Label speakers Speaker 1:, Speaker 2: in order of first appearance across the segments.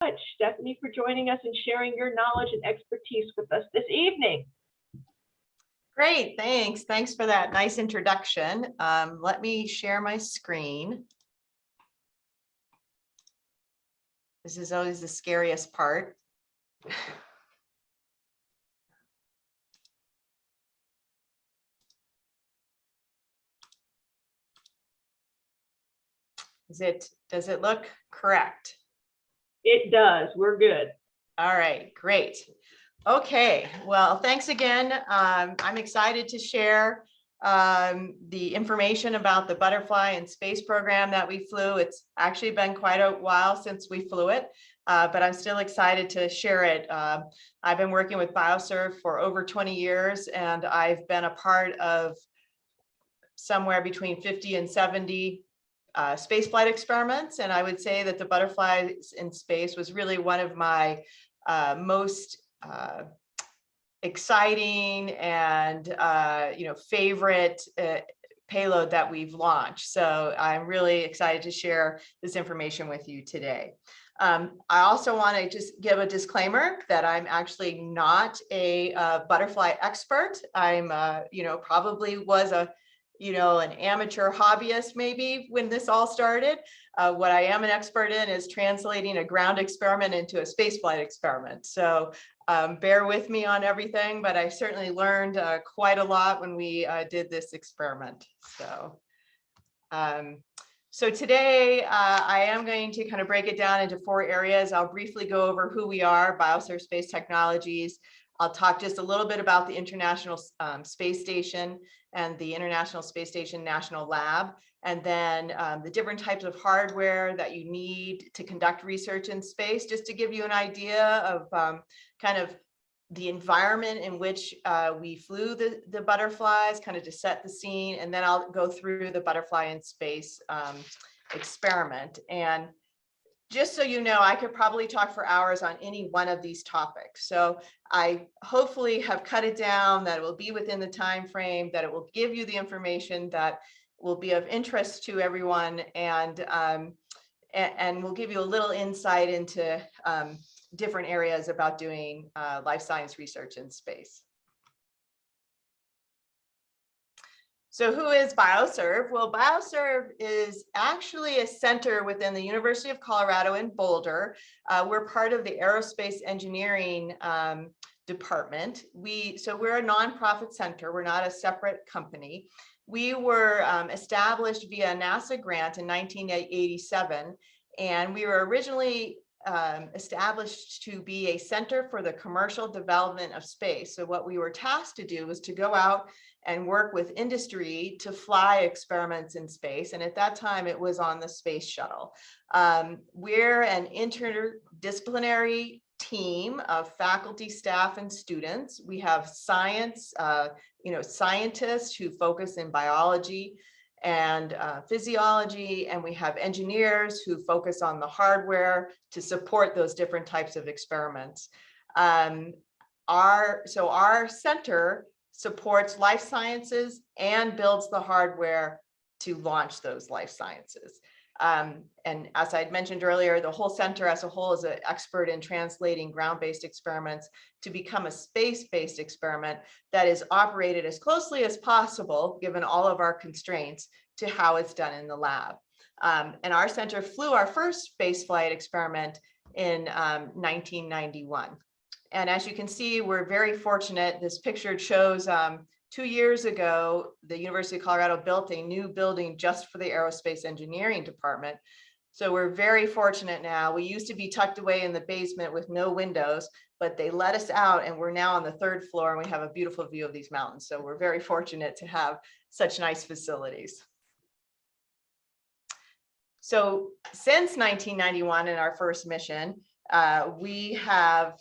Speaker 1: much, Stefanie, for joining us and sharing your knowledge and expertise with us this evening.
Speaker 2: Great, thanks. Thanks for that nice introduction. Let me share my screen. This is always the scariest part. Does it look correct?
Speaker 1: It does. We're good.
Speaker 2: All right, great. Okay, well, thanks again. I'm excited to share the information about the butterfly and space program that we flew. It's actually been quite a while since we flew it, but I'm still excited to share it. I've been working with BioServe for over 20 years, and I've been a part of somewhere between 50 and 70 spaceflight experiments. And I would say that the butterflies in space was really one of my most exciting and favorite payload that we've launched. So I'm really excited to share this information with you today. I also want to just give a disclaimer that I'm actually not a butterfly expert. I'm probably was an amateur hobbyist maybe when this all started. What I am an expert in is translating a ground experiment into a spaceflight experiment. So bear with me on everything, but I certainly learned quite a lot when we did this experiment. So today I am going to kind of break it down into 4 areas. I'll briefly go over who we are, BioServe Space Technologies. I'll talk just a little bit about the International Space Station and the International Space Station National Lab, and then the different types of hardware that you need to conduct research in space, just to give you an idea of kind of the environment in which we flew the butterflies, kind of to set the scene, and then I'll go through the butterfly in space experiment. And just so you know, I could probably talk for hours on any one of these topics. So I hopefully have cut it down, that it will be within the time frame, that it will give you the information that will be of interest to everyone, and will give you a little insight into different areas about doing life science research in space. So who is BioServe? Well, BioServe is actually a center within the University of Colorado in Boulder. We're part of the Aerospace Engineering department. So we're a nonprofit center. We're not a separate company. We were established via a NASA grant in 1987, and we were originally established to be a center for the commercial development of space. So what we were tasked to do was to go out and work with industry to fly experiments in space. And at that time, it was on the space shuttle. We're an interdisciplinary team of faculty, staff, and students. We have scientists who focus in biology and physiology, and we have engineers who focus on the hardware to support those different types of experiments. Our center supports life sciences and builds the hardware to launch those life sciences. And as I'd mentioned earlier, the whole center as a whole is an expert in translating ground-based experiments to become a space-based experiment that is operated as closely as possible, given all of our constraints, to how it's done in the lab. And our center flew our first spaceflight experiment in 1991. And as you can see, we're very fortunate. This picture shows 2 years ago, the University of Colorado built a new building just for the Aerospace Engineering department. So we're very fortunate now. We used to be tucked away in the basement with no windows, but they let us out, and we're now on the 3rd floor, and we have a beautiful view of these mountains. So we're very fortunate to have such nice facilities. So since 1991 in our first mission, we have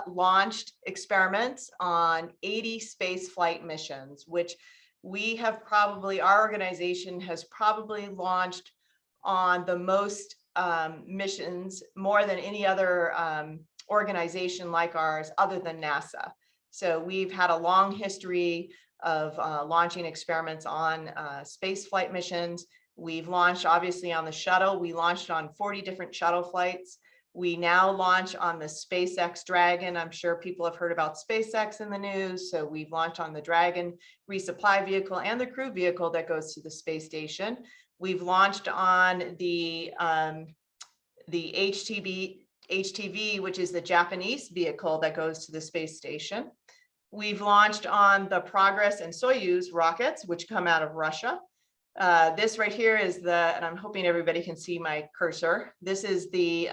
Speaker 2: launched experiments on 80 space flight missions, which our organization has probably launched on the most missions, more than any other organization like ours other than NASA. So we've had a long history of launching experiments on space flight missions. We've launched obviously on the shuttle. We launched on 40 different shuttle flights. We now launch on the SpaceX Dragon. I'm sure people have heard about SpaceX in the news. So we've launched on the Dragon resupply vehicle and the crew vehicle that goes to the space station. We've launched on the HTV, which is the Japanese vehicle that goes to the space station. We've launched on the Progress and Soyuz rockets, which come out of Russia. This right here is and I'm hoping everybody can see my cursor. This is the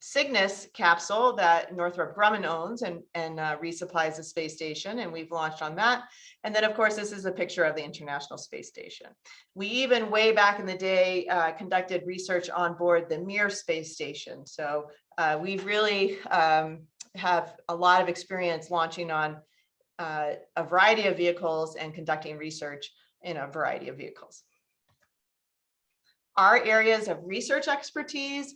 Speaker 2: Cygnus capsule that Northrop Grumman owns and resupplies the space station, and we've launched on that. And then, of course, this is a picture of the International Space Station. We even, way back in the day, conducted research on board the Mir space station. So we've really have a lot of experience launching on a variety of vehicles and conducting research in a variety of vehicles. Our areas of research expertise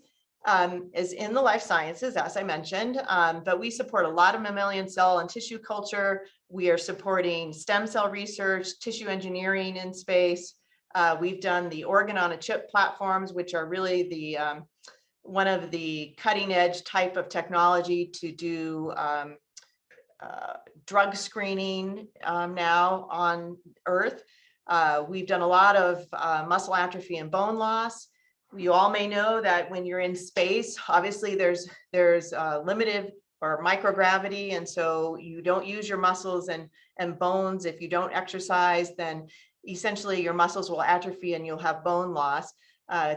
Speaker 2: is in the life sciences, as I mentioned, but we support a lot of mammalian cell and tissue culture. We are supporting stem cell research, tissue engineering in space. We've done the organ on a chip platforms, which are really the one of the cutting edge type of technology to do drug screening now on Earth. We've done a lot of muscle atrophy and bone loss. You all may know that when you're in space, obviously there's limited or microgravity, and so you don't use your muscles and bones. If you don't exercise, then essentially your muscles will atrophy and you'll have bone loss.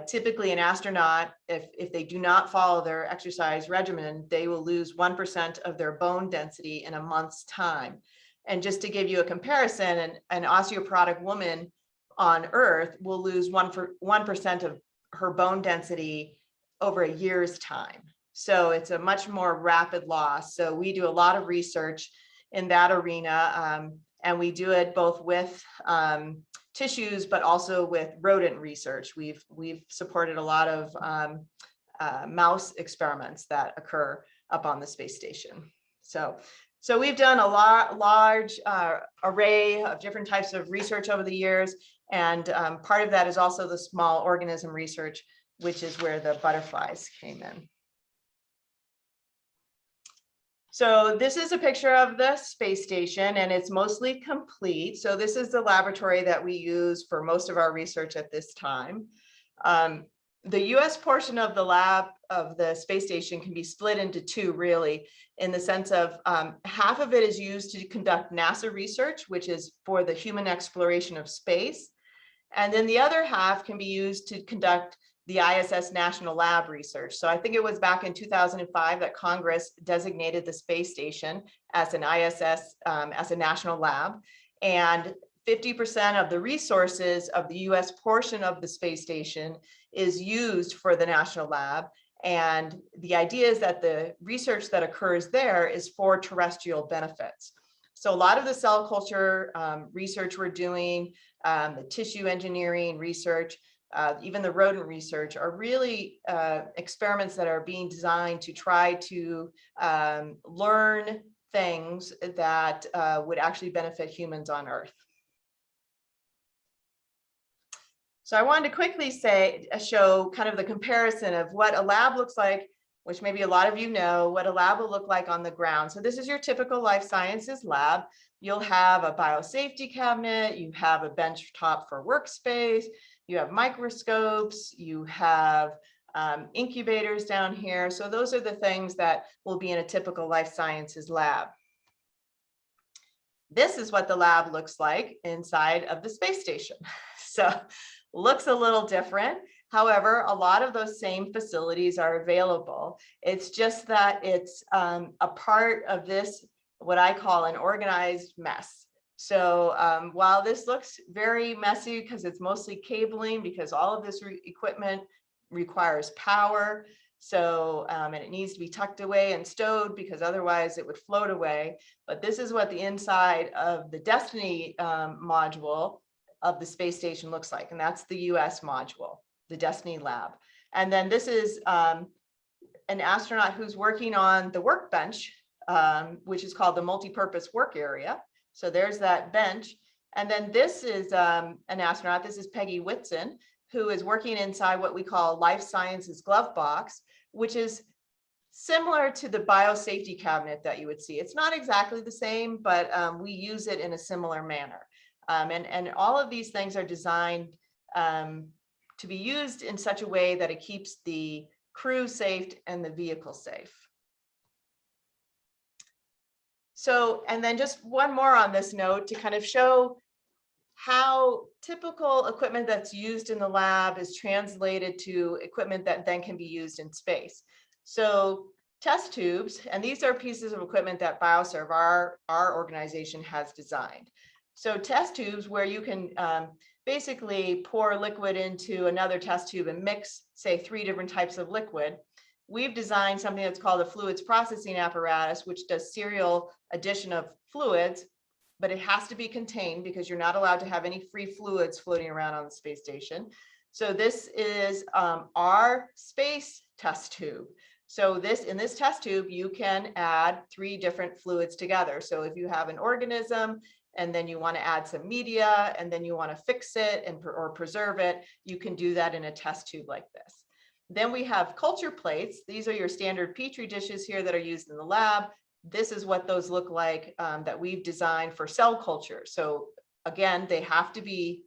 Speaker 2: Typically an astronaut, if they do not follow their exercise regimen, they will lose 1% of their bone density in a month's time. And just to give you a comparison, an osteoporotic woman on Earth will lose 1% of her bone density over a year's time. So it's a much more rapid loss. So we do a lot of research in that arena, and we do it both with tissues, but also with rodent research. We've supported a lot of mouse experiments that occur up on the space station. So we've done a large array of different types of research over the years. And part of that is also the small organism research, which is where the butterflies came in. So this is a picture of the space station, and it's mostly complete. So this is the laboratory that we use for most of our research at this time. The US portion of the lab of the space station can be split into two, really, in the sense of half of it is used to conduct NASA research, which is for the human exploration of space. And then the other half can be used to conduct the ISS National Lab research. So I think it was back in 2005 that Congress designated the space station as an ISS, as a national lab. And 50% of the resources of the US portion of the space station is used for the national lab. And the idea is that the research that occurs there is for terrestrial benefits. So a lot of the cell culture research we're doing, the tissue engineering research, even the rodent research are really experiments that are being designed to try to learn things that would actually benefit humans on Earth. So I wanted to quickly show kind of the comparison of what a lab looks like, which maybe a lot of you know what a lab will look like on the ground. So this is your typical life sciences lab. You'll have a biosafety cabinet, you have a bench top for workspace, you have microscopes, you have incubators down here. So those are the things that will be in a typical life sciences lab. This is what the lab looks like inside of the space station. So looks a little different. However, a lot of those same facilities are available. It's just that it's a part of this, what I call an organized mess. So while this looks very messy because it's mostly cabling, because all of this equipment requires power. So, and it needs to be tucked away and stowed because otherwise it would float away. But this is what the inside of the Destiny module of the space station looks like. And that's the US module, the Destiny lab. And then this is an astronaut who's working on the workbench, which is called the multi-purpose work area. So there's that bench. And then this is an astronaut, this is Peggy Whitson, who is working inside what we call life sciences glove box, which is similar to the biosafety cabinet that you would see. It's not exactly the same, but we use it in a similar manner. And all of these things are designed to be used in such a way that it keeps the crew safe and the vehicle safe. So, and then just one more on this note to kind of show how typical equipment that's used in the lab is translated to equipment that then can be used in space. So test tubes, and these are pieces of equipment that BioServe, our organization, has designed. So test tubes where you can basically pour liquid into another test tube and mix, say, 3 different types of liquid. We've designed something that's called a fluids processing apparatus, which does serial addition of fluids, but it has to be contained because you're not allowed to have any free fluids floating around on the space station. So this is our space test tube. So in this test tube, you can add 3 different fluids together. So if you have an organism and then you want to add some media and then you want to fix it or preserve it, you can do that in a test tube like this. Then we have culture plates. These are your standard Petri dishes here that are used in the lab. This is what those look like that we've designed for cell culture. So again, they have to be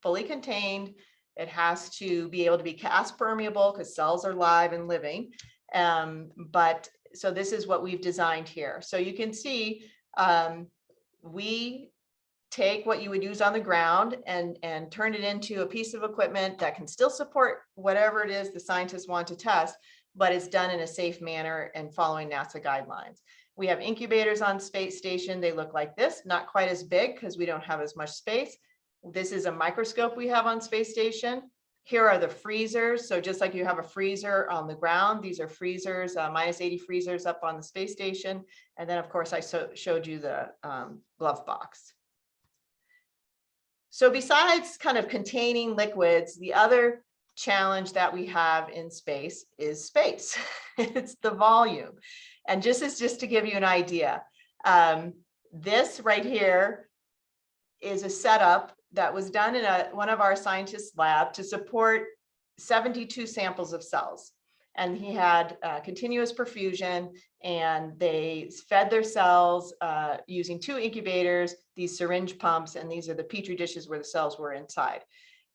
Speaker 2: fully contained. It has to be able to be cast permeable because cells are live and living. So this is what we've designed here. So you can see we take what you would use on the ground and turn it into a piece of equipment that can still support whatever it is the scientists want to test, but it's done in a safe manner and following NASA guidelines. We have incubators on space station. They look like this, not quite as big because we don't have as much space. This is a microscope we have on space station. Here are the freezers. So just like you have a freezer on the ground, these are freezers, -80 freezers up on the space station. And then of course I showed you the glove box. So besides kind of containing liquids, the other challenge that we have in space is space. It's the volume. And just to give you an idea, this right here is a setup that was done in one of our scientists' lab to support 72 samples of cells. And he had continuous perfusion, and they fed their cells using 2 incubators, these syringe pumps, and these are the Petri dishes where the cells were inside.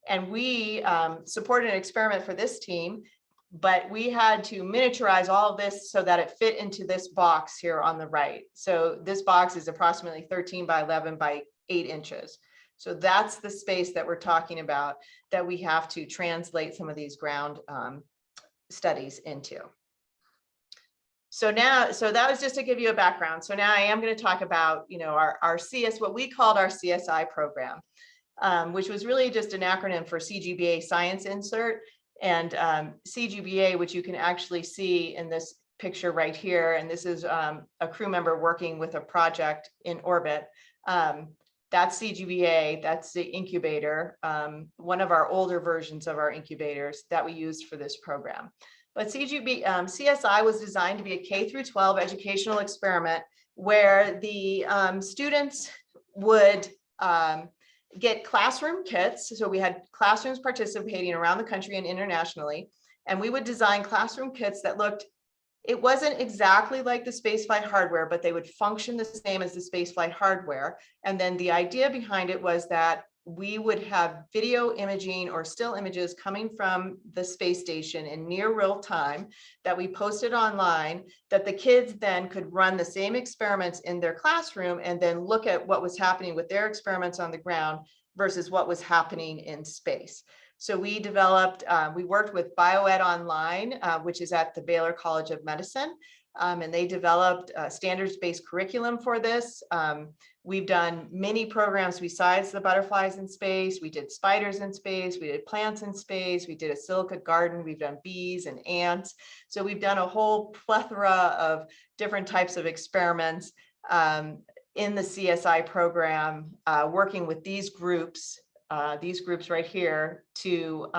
Speaker 2: And we supported an experiment for this team, but we had to miniaturize all of this so that it fit into this box here on the right. So this box is approximately 13 by 11 by 8 inches. So that's the space that we're talking about that we have to translate some of these ground studies into. So that was just to give you a background. So now I am going to talk about, our what we called our CSI program, which was really just an acronym for CGBA Science Insert. And CGBA, which you can actually see in this picture right here, and this is a crew member working with a project in orbit. That's CGBA, that's the incubator, one of our older versions of our incubators that we used for this program. But CSI was designed to be a K-12 educational experiment where the students would get classroom kits. So we had classrooms participating around the country and internationally, and we would design classroom kits that it wasn't exactly like the spaceflight hardware, but they would function the same as the spaceflight hardware. And then the idea behind it was that we would have video imaging or still images coming from the space station in near real time that we posted online, that the kids then could run the same experiments in their classroom and then look at what was happening with their experiments on the ground versus what was happening in space. So we worked with BioEd Online, which is at the Baylor College of Medicine, and they developed a standards-based curriculum for this. We've done many programs besides the butterflies in space. We did spiders in space, we did plants in space, we did a silica garden, we've done bees and ants. So we've done a whole plethora of different types of experiments in the CSI program, working with these groups right here to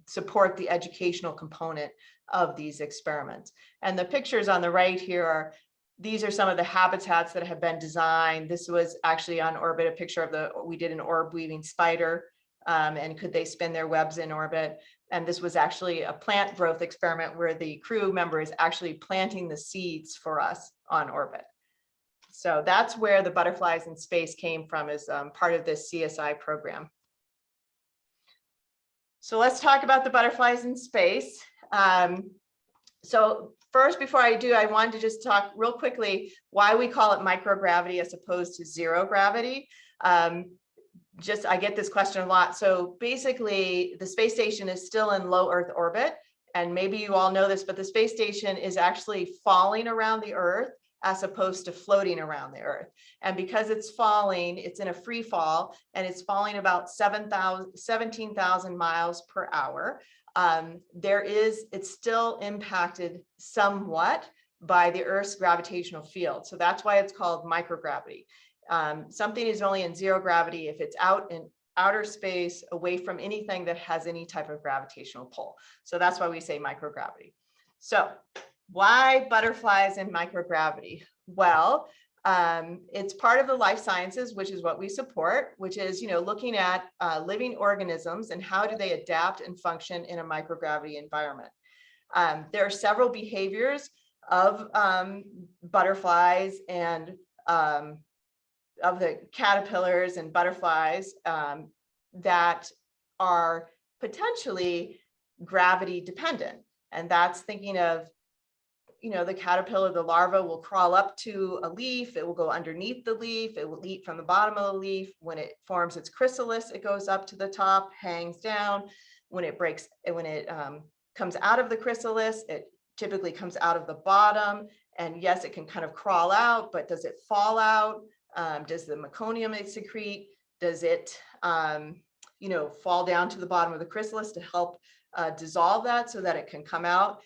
Speaker 2: support the educational component of these experiments. And the pictures on the right here these are some of the habitats that have been designed. This was actually on orbit, a picture of we did an orb weaving spider and could they spin their webs in orbit? And this was actually a plant growth experiment where the crew member is actually planting the seeds for us on orbit. So that's where the butterflies in space came from, as part of this CSI program. So let's talk about the butterflies in space. So first, before I do, I wanted to just talk real quickly why we call it microgravity as opposed to zero gravity. I get this question a lot. So basically, the space station is still in low Earth orbit. And maybe you all know this, but the space station is actually falling around the Earth as opposed to floating around the Earth. And because it's falling, it's in a free fall, and it's falling about 17,000 miles per hour. It's still impacted somewhat by the Earth's gravitational field. So that's why it's called microgravity. Something is only in zero gravity if it's out in outer space, away from anything that has any type of gravitational pull. So that's why we say microgravity. So why butterflies in microgravity? Well, it's part of the life sciences, which is what we support, which is, looking at living organisms and how do they adapt and function in a microgravity environment. There are several behaviors of butterflies and of the caterpillars and butterflies that are potentially gravity dependent. And that's thinking of, the caterpillar, the larva will crawl up to a leaf, it will go underneath the leaf, it will eat from the bottom of the leaf. When it forms its chrysalis, it goes up to the top, hangs down. When it comes out of the chrysalis, it typically comes out of the bottom. And yes, it can kind of crawl out, but does it fall out? Does the meconium it secrete? Does it, fall down to the bottom of the chrysalis to help dissolve that so that it can come out?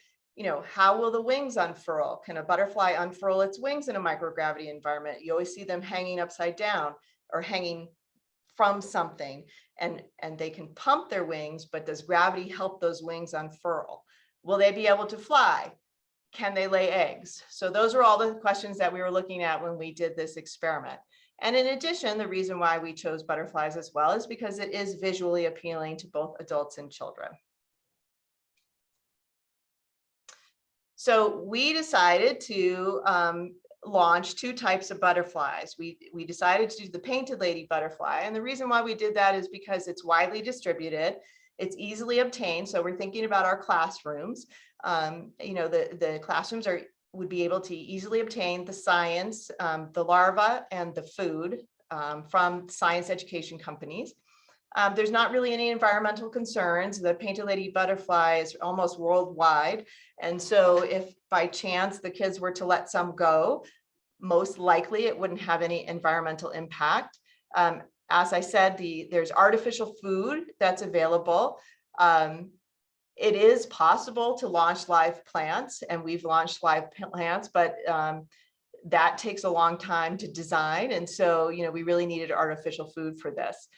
Speaker 2: How will the wings unfurl? Can a butterfly unfurl its wings in a microgravity environment? You always see them hanging upside down or hanging from something, and they can pump their wings, but does gravity help those wings unfurl? Will they be able to fly? Can they lay eggs? So those are all the questions that we were looking at when we did this experiment. And in addition, the reason why we chose butterflies as well is because it is visually appealing to both adults and children. So we decided to launch two types of butterflies. We decided to do the Painted Lady butterfly. And the reason why we did that is because it's widely distributed. It's easily obtained. So we're thinking about our classrooms. The classrooms would be able to easily obtain the science, the larva, and the food from science education companies. There's not really any environmental concerns. The Painted Lady butterfly is almost worldwide. And so if by chance the kids were to let some go, most likely it wouldn't have any environmental impact. As I said, there's artificial food that's available. It is possible to launch live plants, and we've launched live plants, but that takes a long time to design. And so, we really needed artificial food for this.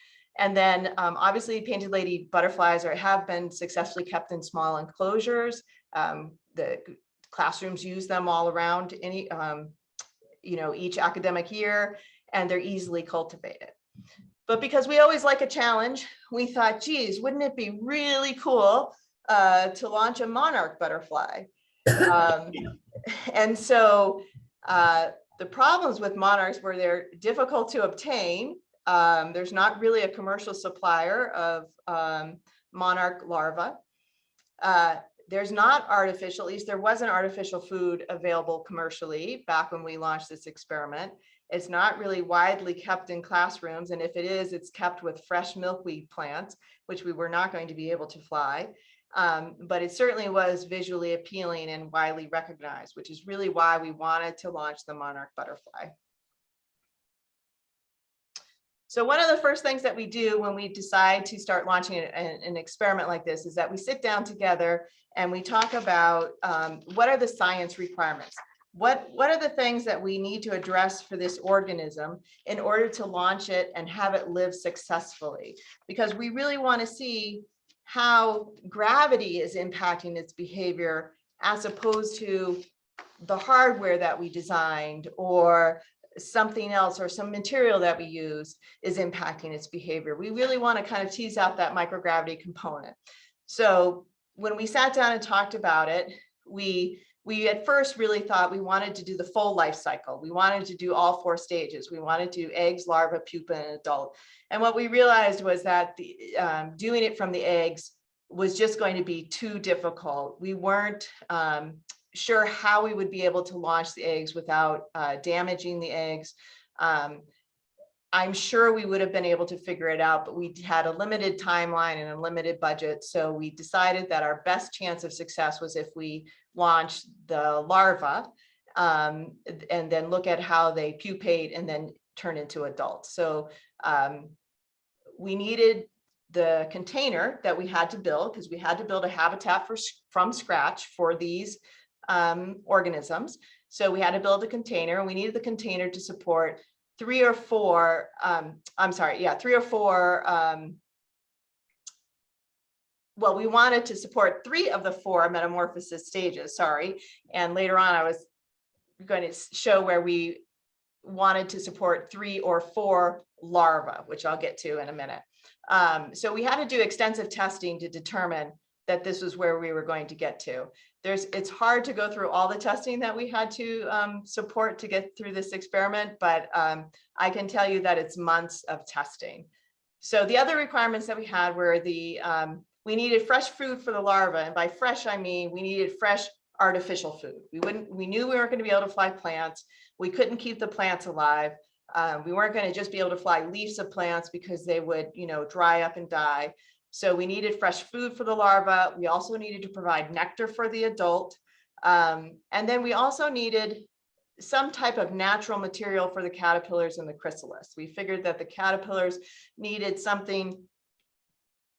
Speaker 2: And then obviously Painted Lady butterflies have been successfully kept in small enclosures. The classrooms use them all around each academic year, and they're easily cultivated. But because we always like a challenge, we thought, geez, wouldn't it be really cool to launch a monarch butterfly? And so the problems with monarchs were they're difficult to obtain. There's not really a commercial supplier of monarch larvae. There's not artificial, at least there wasn't artificial food available commercially back when we launched this experiment. It's not really widely kept in classrooms. And if it is, it's kept with fresh milkweed plants, which we were not going to be able to fly. But it certainly was visually appealing and widely recognized, which is really why we wanted to launch the monarch butterfly. So one of the first things that we do when we decide to start launching an experiment like this is that we sit down together and we talk about what are the science requirements? What are the things that we need to address for this organism in order to launch it and have it live successfully? Because we really want to see how gravity is impacting its behavior as opposed to the hardware that we designed or something else or some material that we use is impacting its behavior. We really want to kind of tease out that microgravity component. So when we sat down and talked about it, we at first really thought we wanted to do the full life cycle. We wanted to do all 4 stages. We wanted to do eggs, larva, pupa, and adult. And what we realized was that doing it from the eggs was just going to be too difficult. We weren't sure how we would be able to launch the eggs without damaging the eggs. I'm sure we would have been able to figure it out, but we had a limited timeline and a limited budget. So we decided that our best chance of success was if we launched the larva and then look at how they pupate and then turn into adults. So we needed the container that we had to build, because we had to build a habitat from scratch for these organisms. So we had to build a container, and we needed the container to support 3 or 4, well, we wanted to support 3 of the 4 metamorphosis stages, sorry. And later on, I was going to show where we wanted to support 3 or 4 larvae, which I'll get to in a minute. So we had to do extensive testing to determine that this was where we were going to get to. It's hard to go through all the testing that we had to support to get through this experiment, but I can tell you that it's months of testing. So the other requirements that we had were we needed fresh food for the larva, and by fresh I mean we needed fresh artificial food. We knew we weren't going to be able to fly plants. We couldn't keep the plants alive. We weren't going to just be able to fly leaves of plants because they would, dry up and die. So we needed fresh food for the larva. We also needed to provide nectar for the adult. And then we also needed some type of natural material for the caterpillars and the chrysalis. We figured that the caterpillars needed something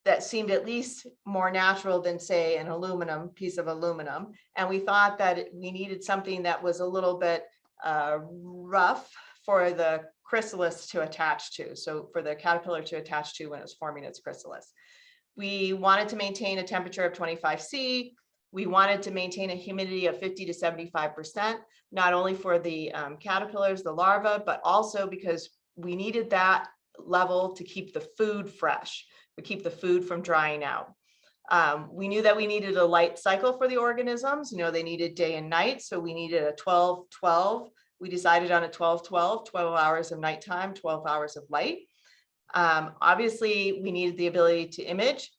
Speaker 2: that seemed at least more natural than, say, an piece of aluminum. And we thought that we needed something that was a little bit rough for the chrysalis to attach to. So for the caterpillar to attach to when it was forming its chrysalis. We wanted to maintain a temperature of 25 C. We wanted to maintain a humidity of 50 to 75%, not only for the caterpillars, the larvae, but also because we needed that level to keep the food fresh, to keep the food from drying out. We knew that we needed a light cycle for the organisms. They needed day and night. So we needed a 12-12. We decided on a 12-12, 12 hours of nighttime, 12 hours of light. Obviously, we needed the ability to image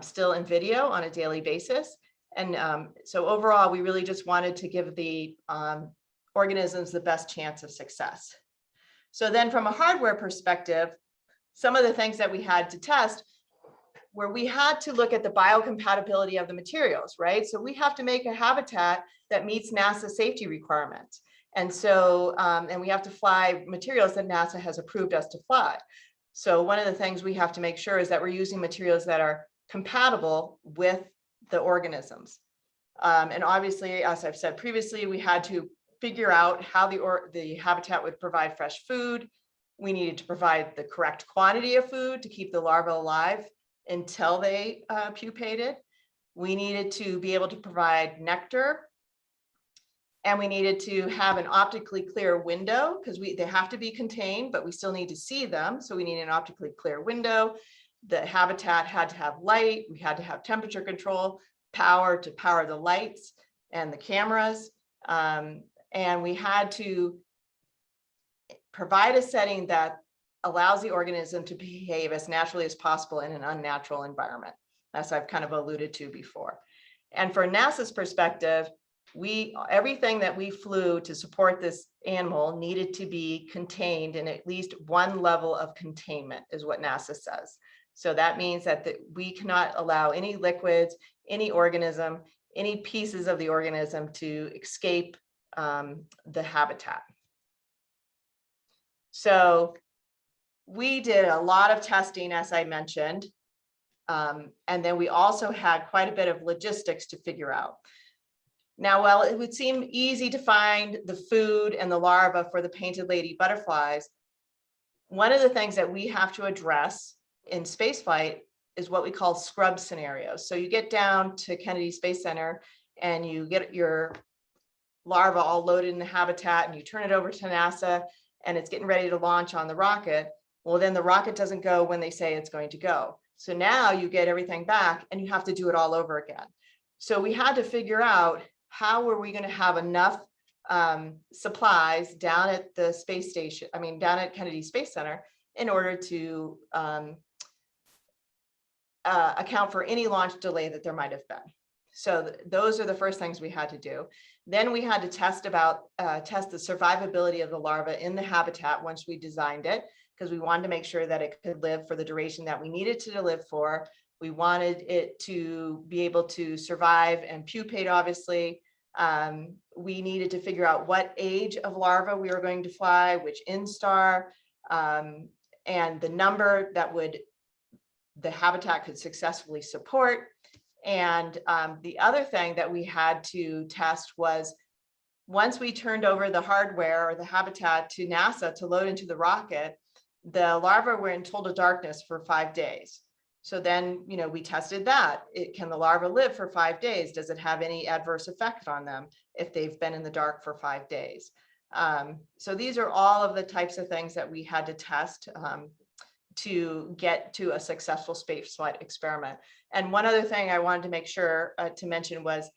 Speaker 2: still in video on a daily basis. And so overall, we really just wanted to give the organisms the best chance of success. So then from a hardware perspective, some of the things that we had to test where we had to look at the biocompatibility of the materials, right? So we have to make a habitat that meets NASA safety requirements. And so, and we have to fly materials that NASA has approved us to fly. So one of the things we have to make sure is that we're using materials that are compatible with the organisms. And obviously, as I've said previously, we had to figure out how the habitat would provide fresh food. We needed to provide the correct quantity of food to keep the larvae alive until they pupated. We needed to be able to provide nectar. And we needed to have an optically clear window because they have to be contained, but we still need to see them. So we need an optically clear window. The habitat had to have light. We had to have temperature control, power to power the lights and the cameras. And we had to provide a setting that allows the organism to behave as naturally as possible in an unnatural environment, as I've kind of alluded to before. And for NASA's perspective, everything that we flew to support this animal needed to be contained in at least one level of containment, is what NASA says. So that means that we cannot allow any liquids, any organism, any pieces of the organism to escape the habitat. So we did a lot of testing, as I mentioned, and then we also had quite a bit of logistics to figure out. Now, while it would seem easy to find the food and the larva for the painted lady butterflies, one of the things that we have to address in spaceflight is what we call scrub scenarios. So you get down to Kennedy Space Center and you get your larva all loaded in the habitat and you turn it over to NASA and it's getting ready to launch on the rocket, well, then the rocket doesn't go when they say it's going to go. So now you get everything back and you have to do it all over again. So we had to figure out how were we going to have enough supplies down at the space station, down at Kennedy Space Center, in order to account for any launch delay that there might have been. So those are the first things we had to do. Then we had to test the survivability of the larva in the habitat once we designed it, because we wanted to make sure that it could live for the duration that we needed to live for. We wanted it to be able to survive and pupate, obviously. We needed to figure out what age of larva we were going to fly, which instar, and the number that the habitat could successfully support. And the other thing that we had to test was, once we turned over the hardware or the habitat to NASA to load into the rocket, the larvae were in total darkness for 5 days. So then, we tested that. Can the larva live for 5 days? Does it have any adverse effect on them if they've been in the dark for 5 days? So these are all of the types of things that we had to test to get to a successful spaceflight experiment. And one other thing I wanted to make sure to mention was,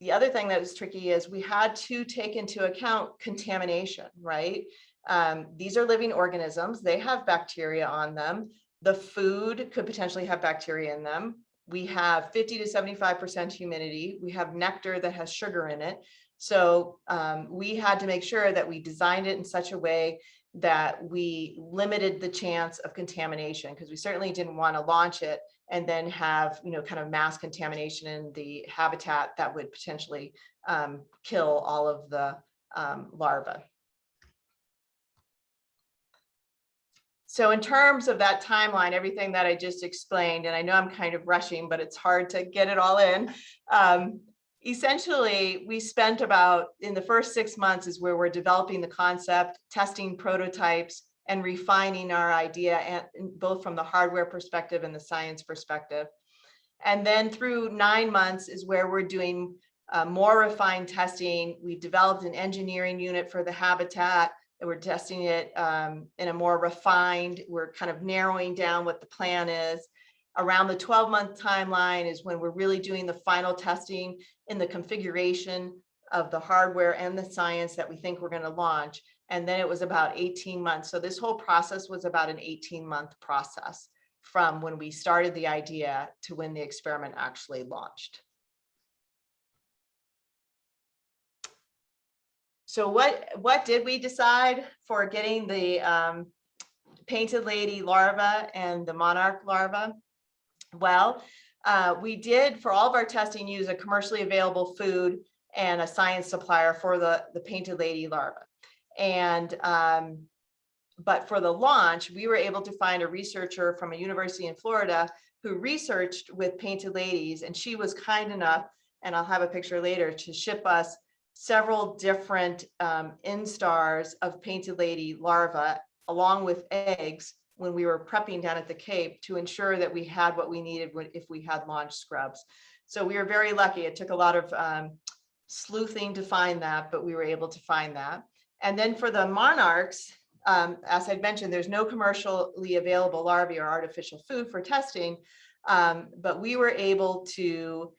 Speaker 2: the other thing that was tricky is we had to take into account contamination, right? These are living organisms. They have bacteria on them. The food could potentially have bacteria in them. We have 50 to 75% humidity. We have nectar that has sugar in it. So we had to make sure that we designed it in such a way that we limited the chance of contamination, because we certainly didn't want to launch it and then have, kind of mass contamination in the habitat that would potentially kill all of the larvae. So in terms of that timeline, everything that I just explained, and I know I'm kind of rushing, but it's hard to get it all in. Essentially, we spent in the first 6 months is where we're developing the concept, testing prototypes, and refining our idea, and both from the hardware perspective and the science perspective. And then through 9 months is where we're doing more refined testing. We developed an engineering unit for the habitat. We're testing it in a more refined, we're kind of narrowing down what the plan is. Around the 12-month timeline is when we're really doing the final testing in the configuration of the hardware and the science that we think we're going to launch. And then it was about 18 months. So this whole process was about an 18-month process from when we started the idea to when the experiment actually launched. So what did we decide for getting the Painted Lady larva and the Monarch larva? Well, we did, for all of our testing, use a commercially available food and a science supplier for the Painted Lady larva. And but for the launch, we were able to find a researcher from a university in Florida who researched with Painted Ladies, and she was kind enough, and I'll have a picture later, to ship us several different instars of Painted Lady larvae along with eggs when we were prepping down at the Cape, to ensure that we had what we needed if we had launch scrubs. So we were very lucky. It took a lot of sleuthing to find that, but we were able to find that. And then for the monarchs, as I mentioned, there's no commercially available larvae or artificial food for testing, but we were able to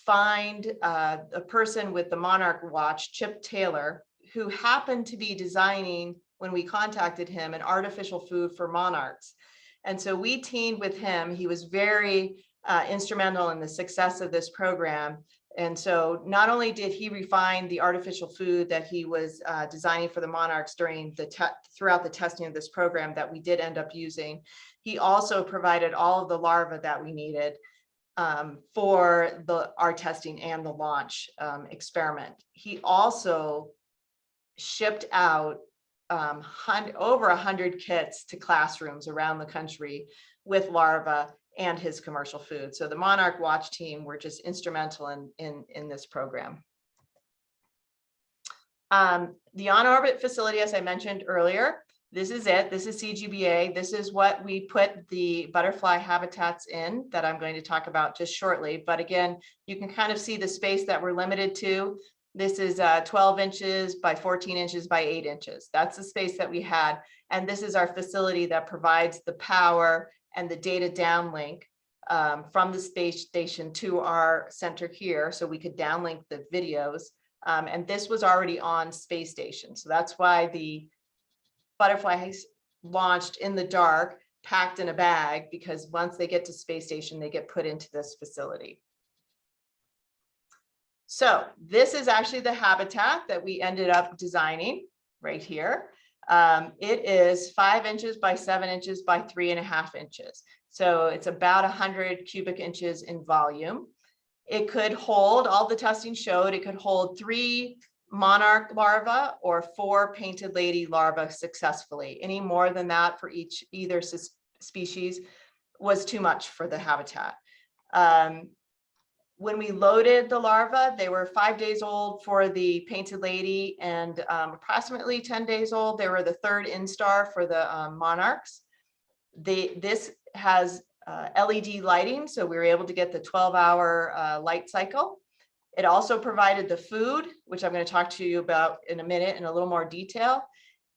Speaker 2: find a person with the Monarch watch, Chip Taylor, who happened to be designing, when we contacted him, an artificial food for monarchs. And so we teamed with him. He was very instrumental in the success of this program. And so not only did he refine the artificial food that he was designing for the monarchs throughout the testing of this program that we did end up using, he also provided all of the larvae that we needed for our testing and the launch experiment. He also shipped out over 100 kits to classrooms around the country with larvae and his commercial food. So the Monarch Watch team were just instrumental in this program. The on-orbit facility, as I mentioned earlier, this is it. This is CGBA. This is what we put the butterfly habitats in that I'm going to talk about just shortly. But again, you can kind of see the space that we're limited to. This is 12 inches by 14 inches by 8 inches. That's the space that we had. And this is our facility that provides the power and the data downlink from the space station to our center here, so we could downlink the videos. And this was already on space station. So that's why the butterflies launched in the dark, packed in a bag, because once they get to space station, they get put into this facility. So this is actually the habitat that we ended up designing right here. It is 5 inches by 7 inches by 3.5 inches. So it's about 100 cubic inches in volume. It could hold, all the testing showed, it could hold 3 monarch larvae or 4 painted lady larvae successfully. Any more than that for either species was too much for the habitat. When we loaded the larvae, they were 5 days old for the painted lady and approximately 10 days old. They were the 3rd instar for the monarchs. This has LED lighting, so we were able to get the 12-hour light cycle. It also provided the food, which I'm going to talk to you about in a minute in a little more detail.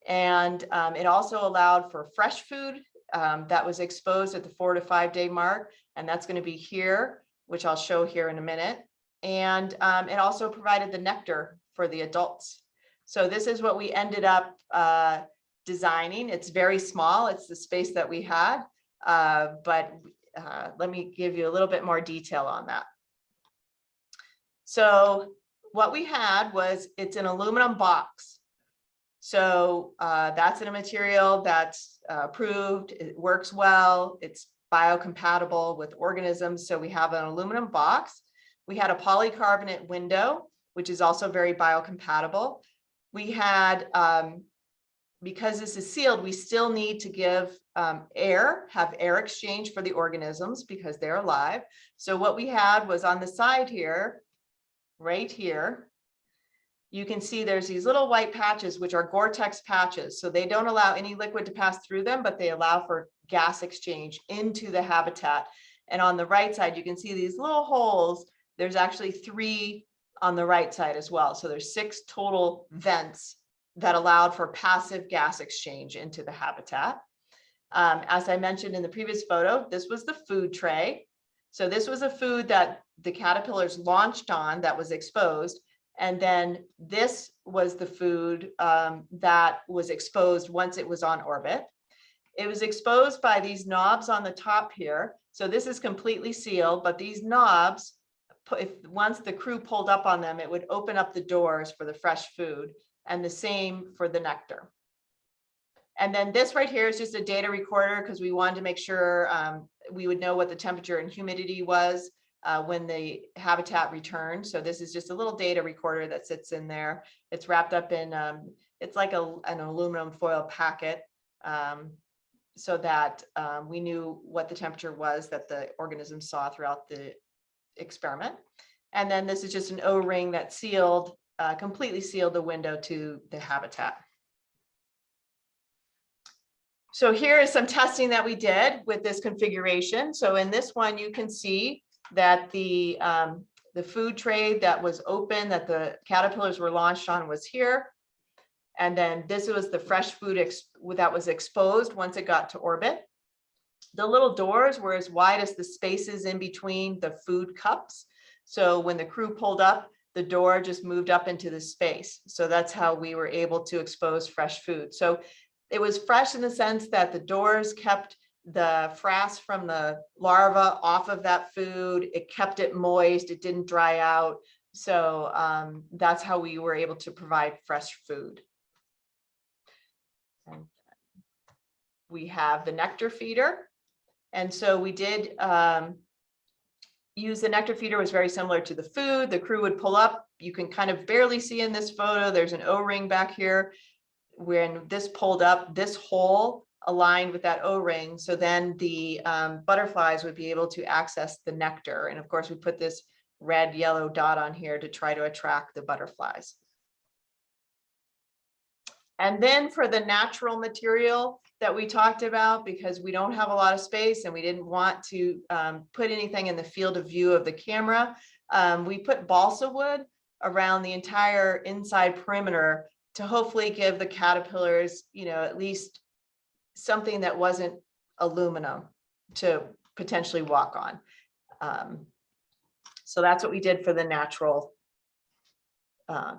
Speaker 2: And it also allowed for fresh food that was exposed at the 4 to 5 day mark. And that's going to be here, which I'll show here in a minute. And it also provided the nectar for the adults. So this is what we ended up designing. It's very small. It's the space that we had. But let me give you a little bit more detail on that. So what we had was, it's an aluminum box. So that's in a material that's approved. It works well. It's biocompatible with organisms. So we have an aluminum box. We had a polycarbonate window, which is also very biocompatible. We had, because this is sealed, we still need to give have air exchange for the organisms because they're alive. So what we had was on the side here, right here, you can see there's these little white patches, which are Gore-Tex patches. So they don't allow any liquid to pass through them, but they allow for gas exchange into the habitat. And on the right side, you can see these little holes. There's actually 3 on the right side as well. So there's 6 total vents that allowed for passive gas exchange into the habitat. As I mentioned in the previous photo, this was the food tray. So this was a food that the caterpillars launched on that was exposed. And then this was the food that was exposed once it was on orbit. It was exposed by these knobs on the top here. So this is completely sealed, but these knobs, once the crew pulled up on them, it would open up the doors for the fresh food, and the same for the nectar. And then this right here is just a data recorder because we wanted to make sure we would know what the temperature and humidity was when the habitat returned. So this is just a little data recorder that sits in there. It's wrapped up in, it's like an aluminum foil packet, so that we knew what the temperature was that the organism saw throughout the experiment. And then this is just an O-ring that sealed, completely sealed the window to the habitat. So here is some testing that we did with this configuration. So in this one, you can see that the food tray that was open, that the caterpillars were launched on, was here. And then this was the fresh food that was exposed once it got to orbit. The little doors were as wide as the spaces in between the food cups. So when the crew pulled up, the door just moved up into the space. So that's how we were able to expose fresh food. So it was fresh in the sense that the doors kept the frass from the larva off of that food. It kept it moist. It didn't dry out. So that's how we were able to provide fresh food. And we have the nectar feeder. And so we did use the nectar feeder. Was very similar to the food. The crew would pull up. You can kind of barely see in this photo. There's an O-ring back here. When this pulled up, this hole aligned with that O-ring. So then the butterflies would be able to access the nectar. And of course, we put this red yellow dot on here to try to attract the butterflies. And then for the natural material that we talked about, because we don't have a lot of space and we didn't want to put anything in the field of view of the camera, we put balsa wood around the entire inside perimeter to hopefully give the caterpillars, at least something that wasn't aluminum to potentially walk on. So that's what we did for the natural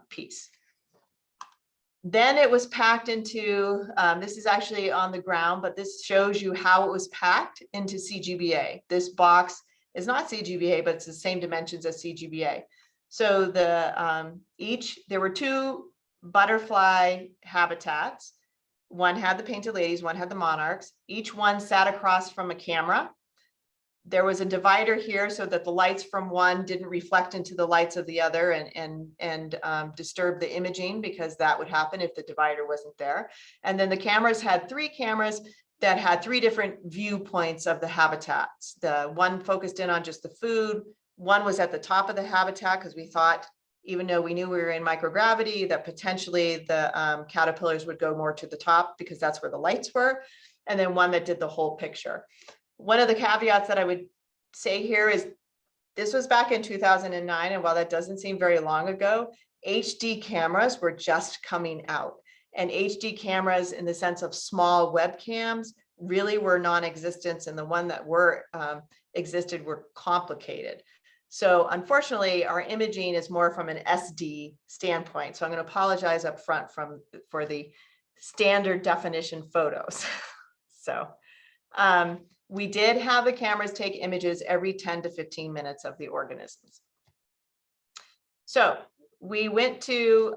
Speaker 2: piece. Then it was packed into, this is actually on the ground, but this shows you how it was packed into CGBA. This box is not CGBA, but it's the same dimensions as CGBA. So there were 2 butterfly habitats. One had the Painted Ladies, one had the Monarchs. Each one sat across from a camera. There was a divider here so that the lights from one didn't reflect into the lights of the other and disturb the imaging, because that would happen if the divider wasn't there. And then the cameras had 3 cameras that had 3 different viewpoints of the habitats. The one focused in on just the food. One was at the top of the habitat, because we thought, even though we knew we were in microgravity, that potentially the caterpillars would go more to the top because that's where the lights were. And then one that did the whole picture. One of the caveats that I would say here is this was back in 2009. And while that doesn't seem very long ago, HD cameras were just coming out. And HD cameras, in the sense of small webcams, really were non-existent. And the one that were existed were complicated. So unfortunately, our imaging is more from an SD standpoint. So I'm going to apologize up front for the standard definition photos. So we did have the cameras take images every 10 to 15 minutes of the organisms. So we went to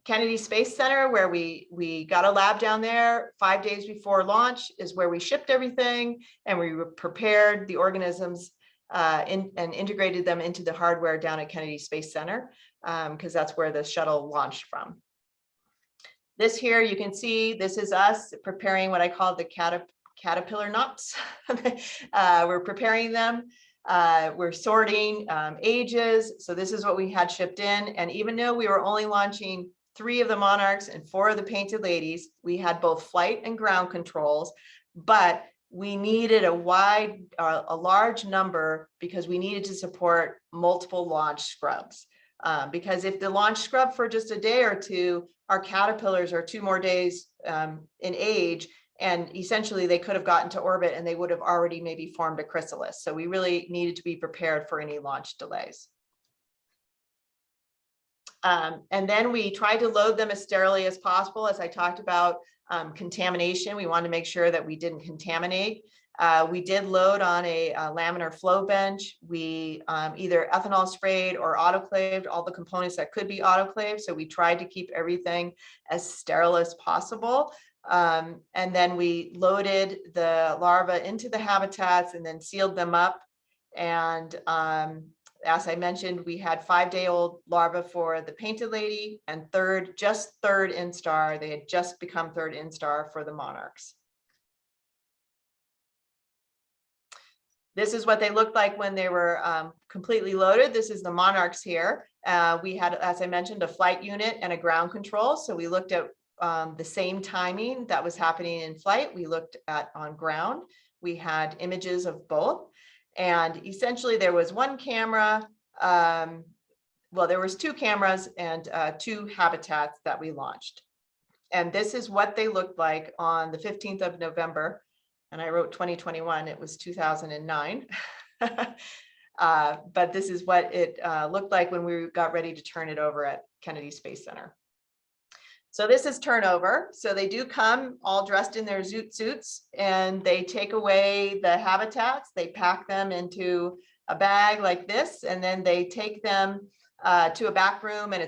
Speaker 2: Kennedy Space Center, where we got a lab down there. 5 days before launch is where we shipped everything, and we prepared the organisms and integrated them into the hardware down at Kennedy Space Center, because that's where the shuttle launched from. This here, you can see, this is us preparing what I call the caterpillar nuts. We're preparing them. We're sorting ages. So this is what we had shipped in. And even though we were only launching 3 of the Monarchs and 4 of the Painted Ladies, we had both flight and ground controls, but we needed a large number because we needed to support multiple launch scrubs. Because if the launch scrub for just a day or 2, our caterpillars are 2 more days in age, and essentially they could have gotten to orbit and they would have already maybe formed a chrysalis. So we really needed to be prepared for any launch delays. And then we tried to load them as sterilely as possible. As I talked about contamination, we wanted to make sure that we didn't contaminate. We did load on a laminar flow bench. We either ethanol sprayed or autoclaved all the components that could be autoclaved. So we tried to keep everything as sterile as possible. And then we loaded the larvae into the habitats and then sealed them up. And as I mentioned, we had 5-day-old larvae for the Painted Lady and just third instar. They had just become third instar for the Monarchs. This is what they looked like when they were completely loaded. This is the Monarchs here. We had, as I mentioned, a flight unit and a ground control. So we looked at the same timing that was happening in flight. We looked at on ground. We had images of both. And essentially there was one camera, well, there was 2 cameras and 2 habitats that we launched. And this is what they looked like on the 15th of November. And I wrote 2021, it was 2009. But this is what it looked like when we got ready to turn it over at Kennedy Space Center. So this is turnover. So they do come all dressed in their zoot suits, and they take away the habitats. They pack them into a bag like this, and then they take them to a back room, and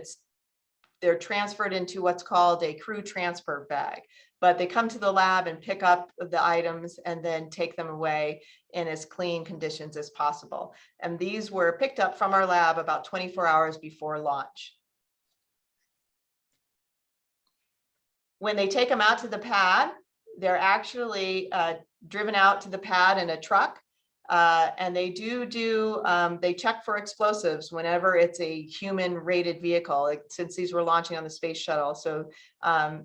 Speaker 2: they're transferred into what's called a crew transfer bag. But they come to the lab and pick up the items and then take them away in as clean conditions as possible. And these were picked up from our lab about 24 hours before launch. When they take them out to the pad, they're actually driven out to the pad in a truck. And they they check for explosives whenever it's a human rated vehicle, like, since these were launching on the space shuttle. So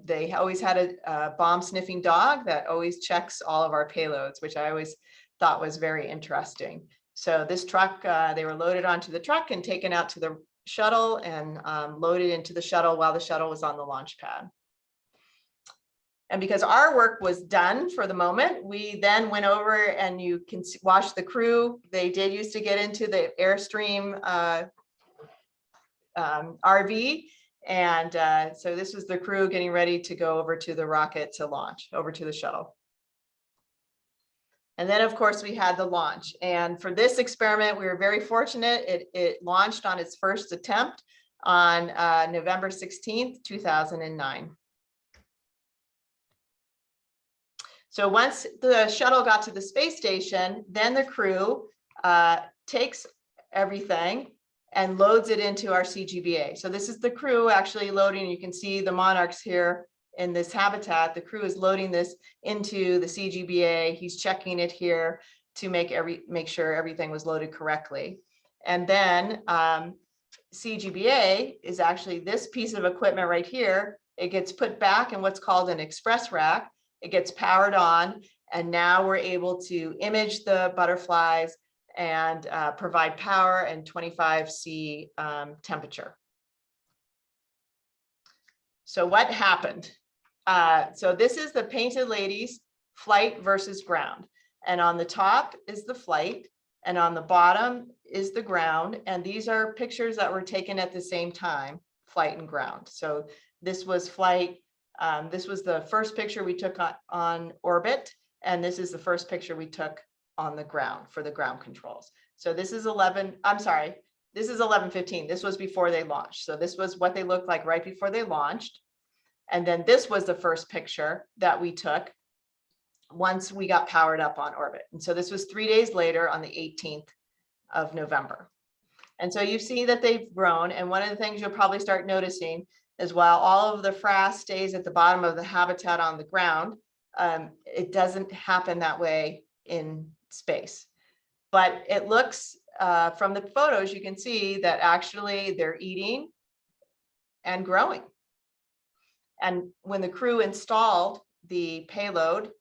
Speaker 2: they always had a bomb sniffing dog that always checks all of our payloads, which I always thought was very interesting. So this truck, they were loaded onto the truck and taken out to shuttle and loaded into the shuttle while the shuttle was on the launch pad. And because our work was done for the moment, we then went over, and you can watch the crew. They did used to get into the Airstream RV. And so this was the crew getting ready to go over to the rocket to launch over to the shuttle. And then, of course, we had the launch. And for this experiment, we were very fortunate. It launched on its first attempt on November 16th, 2009. So once the shuttle got to the space station, then the crew takes everything and loads it into our CGBA. So this is the crew actually loading. You can see the monarchs here in this habitat. The crew is loading this into the CGBA. He's checking it here to make sure everything was loaded correctly. And then CGBA is actually this piece of equipment right here. It gets put back in what's called an express rack. It gets powered on, and now we're able to image the butterflies and provide power and 25°C temperature. So what happened? So this is the Painted Lady's flight versus ground. And on the top is the flight, and on the bottom is the ground. And these are pictures that were taken at the same time, flight and ground. So this was flight. This was the first picture we took on orbit, and this is the first picture we took on the ground for the ground controls. So this is 11:15. This was before they launched. So this was what they looked like right before they launched. And then this was the first picture that we took once we got powered up on orbit. And so this was 3 days later on the 18th of November. And so you see that they've grown. And one of the things you'll probably start noticing is while all of the frass stays at the bottom of the habitat on the ground, it doesn't happen that way in space. But it looks, from the photos, you can see that actually they're eating and growing. And when the crew installed the payload,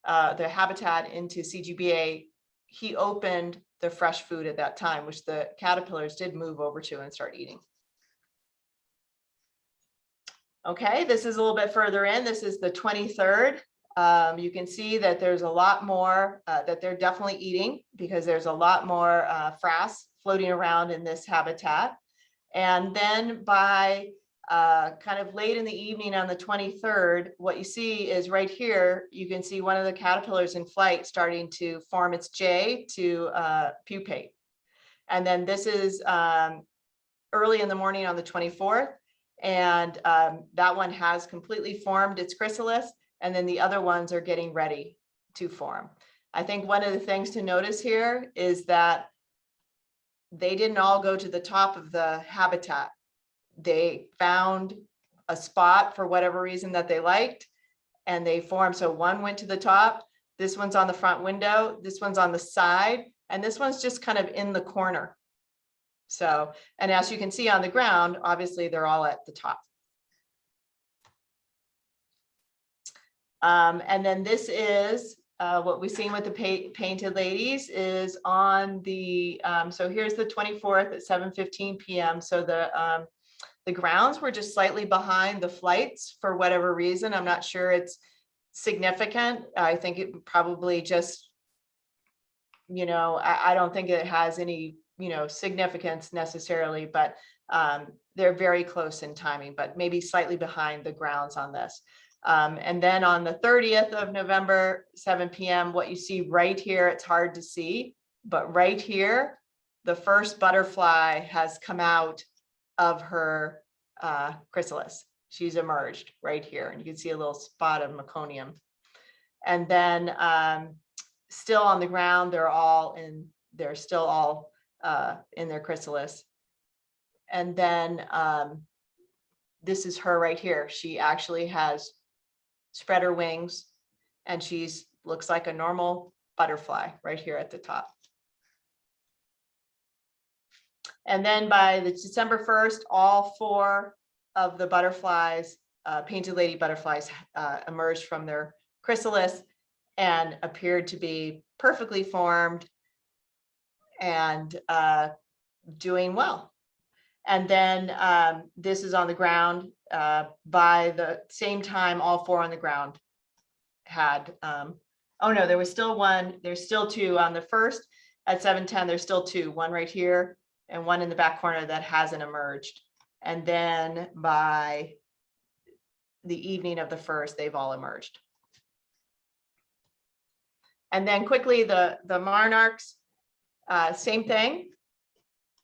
Speaker 2: the habitat into CGBA, he opened the fresh food at that time, which the caterpillars did move over to and start eating. Okay, this is a little bit further in. This is the 23rd. You can see that there's a lot more that they're definitely eating, because there's a lot more frass floating around in this habitat. And then by kind of late in the evening on the 23rd, what you see is right here, you can see one of the caterpillars in flight starting to form its J to pupate. And then this is early in the morning on the 24th. And that one has completely formed its chrysalis, and then the other ones are getting ready to form. I think one of the things to notice here is that they didn't all go to the top of the habitat. They found a spot for whatever reason that they liked, and they formed. So one went to the top, this one's on the front window, this one's on the side, and this one's just kind of in the corner. So, and as you can see on the ground, obviously they're all at the top. And then this is what we've seen with the Painted Ladies is on the, so here's the 24th at 7:15 p.m. So the grounds were just slightly behind the flights for whatever reason. I'm not sure it's significant. I think it probably just, I don't think it has any significance necessarily, but they're very close in timing, but maybe slightly behind the grounds on this. And then on the 30th of November, 7 p.m., what you see right here, it's hard to see, but right here, the first butterfly has come out of her chrysalis. She's emerged right here, and you can see a little spot of meconium. And then still on the ground, they're still all in their chrysalis. And then this is her right here. She actually has spread her wings, and she's looks like a normal butterfly right here at the top. And then by the December 1st, all 4 of the butterflies, Painted Lady butterflies, emerged from their chrysalis and appeared to be perfectly formed and doing well. And then this is on the ground. By the same time, all four on the ground had, oh no, there was still one, there's still two on the first at 7:10, there's still two, one right here and one in the back corner that hasn't emerged. And then by the evening of the first, they've all emerged. And then quickly, the monarchs, same thing.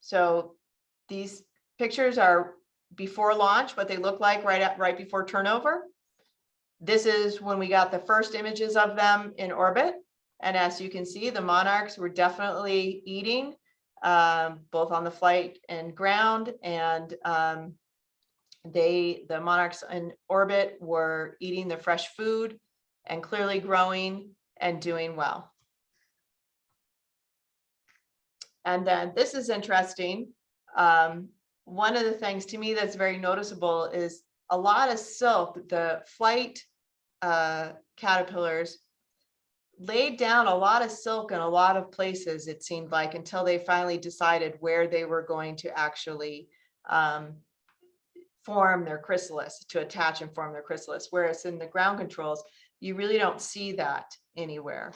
Speaker 2: So these pictures are before launch, what they look like right before turnover. This is when we got the first images of them in orbit. And as you can see, the monarchs were definitely eating, both on the flight and ground. And the monarchs in orbit were eating the fresh food and clearly growing and doing well. And then this is interesting. One of the things to me that's very noticeable is a lot of silk. The flight caterpillars laid down a lot of silk in a lot of places, it seemed like, until they finally decided where they were going to actually form their chrysalis, to attach and form their chrysalis. Whereas in the ground controls, you really don't see that anywhere.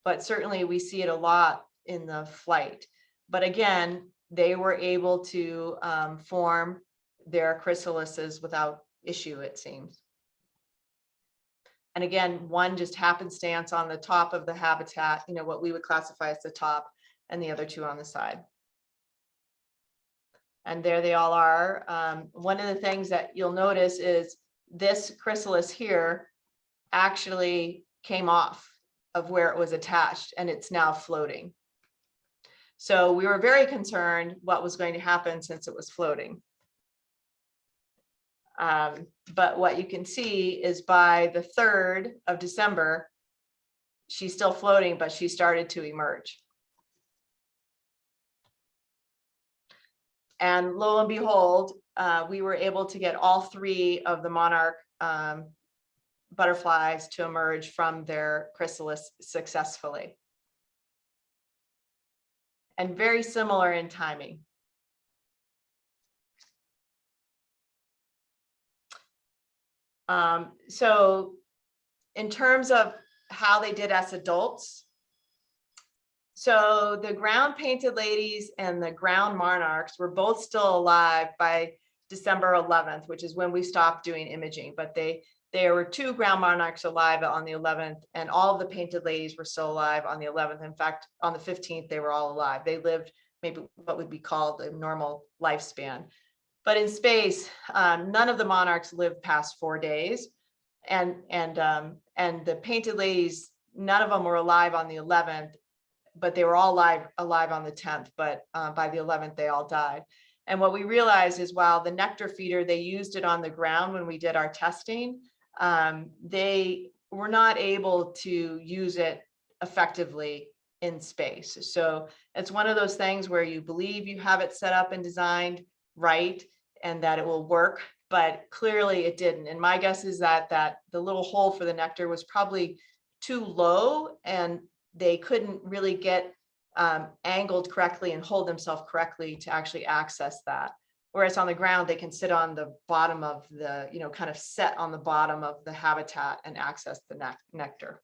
Speaker 2: But certainly we see it a lot in the flight. But again, they were able to form their chrysalises without issue, it seems. And again, one just happenstance on the top of the habitat, you know, what we would classify as the top, and the other two on the side. And there they all are. One of the things that you'll notice is this chrysalis here actually came off of where it was attached, and it's now floating. So we were very concerned what was going to happen since it was floating. But what you can see is by the 3rd of December, she's still floating, but she started to emerge. And lo and behold, we were able to get all 3 of the monarch butterflies to emerge from their chrysalis successfully. And very similar in timing. So in terms of how they did as adults, so the ground painted ladies and the ground monarchs were both still alive by December 11th, which is when we stopped doing imaging. But there were 2 ground monarchs alive on the 11th, and all of the painted ladies were still alive on the 11th. In fact, on the 15th, they were all alive. They lived maybe what would be called a normal lifespan. But in space, none of the monarchs lived past 4 days, and the painted ladies, none of them were alive on the 11th, but they were all alive on the 10th. But by the 11th, they all died. And what we realized is, while the nectar feeder, they used it on the ground when we did our testing, they were not able to use it effectively in space. So it's one of those things where you believe you have it set up and designed right and that it will work, but clearly it didn't. And my guess is that the little hole for the nectar was probably too low, and they couldn't really get angled correctly and hold themselves correctly to actually access that. Whereas on the ground, they can sit on the bottom of the, you know, kind of set on the bottom of the habitat and access the nectar.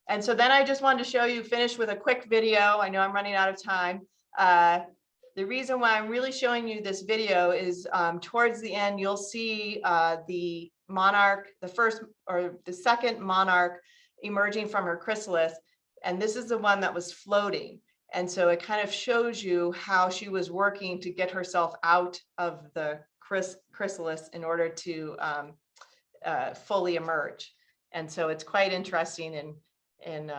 Speaker 2: And so then I just wanted to show you, finish with a quick video. I know I'm running out of time. The reason why I'm really showing you this video is towards the end, you'll see the monarch, the first or the second monarch emerging from her chrysalis. And this is the one that was floating. And so it kind of shows you how she was working to get herself out of the chrysalis in order to fully emerge. And so it's quite interesting in